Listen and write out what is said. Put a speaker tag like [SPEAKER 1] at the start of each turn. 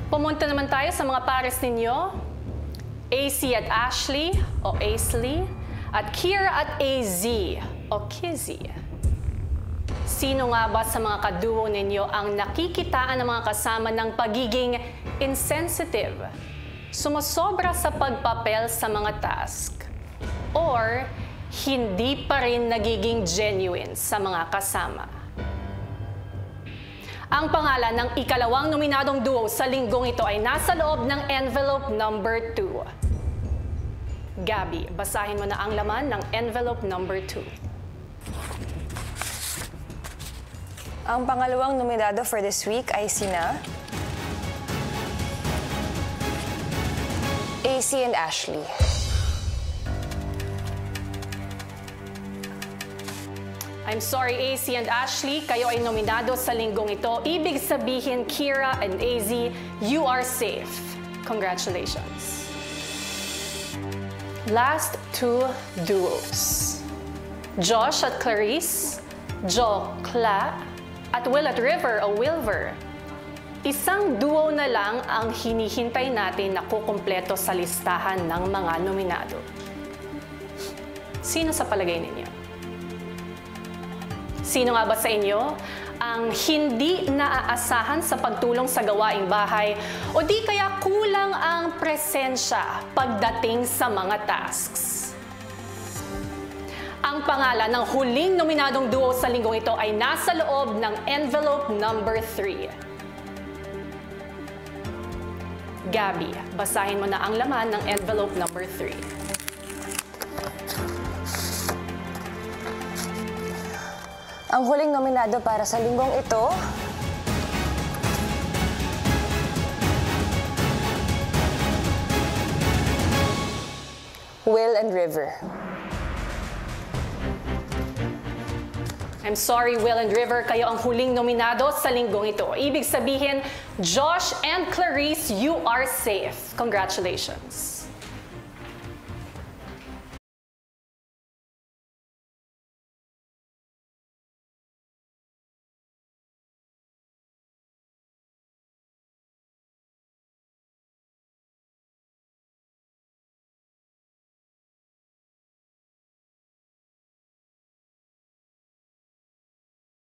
[SPEAKER 1] Pumunta naman tayo sa mga pares ninyo. AC at Ashley o Aisley at Kira at AZ o Kizzy. Sino nga ba sa mga kaduo ninyo ang nakikitaan ng mga kasama ng pagiging insensitive, sumasobra sa pagpapel sa mga task, or hindi pa rin nagiging genuine sa mga kasama? Ang pangalan ng ikalawang nominadong duo sa linggong ito ay nasa loob ng envelope number 2. Gabby, basahin mo na ang laman ng envelope number 2.
[SPEAKER 2] Ang pangalawang nominado for this week ay sina AC and Ashley.
[SPEAKER 1] I'm sorry, AC and Ashley, kayo ay nominado sa linggong ito. Ibig sabihin, Kira and AZ, you are safe. Congratulations. Last two duos. Josh at Clarice, Jo, Cla, at Will at River o Wilver. Isang duo na lang ang hinihintay natin na kukumpleto sa listahan ng mga nominado. Sino sa palagay ninyo? Sino nga ba sa inyo ang hindi naaasahan sa pagtulong sa gawaing bahay o di kaya kulang ang presensya pagdating sa mga tasks? Ang pangalan ng huling nominadong duo sa linggong ito ay nasa loob ng envelope number 3. Gabby, basahin mo na ang laman ng envelope number 3.
[SPEAKER 2] Ang huling nominado para sa linggong ito Will and River.
[SPEAKER 1] I'm sorry, Will and River, kayo ang huling nominado sa linggong ito. Ibig sabihin, Josh and Clarice, you are safe. Congratulations.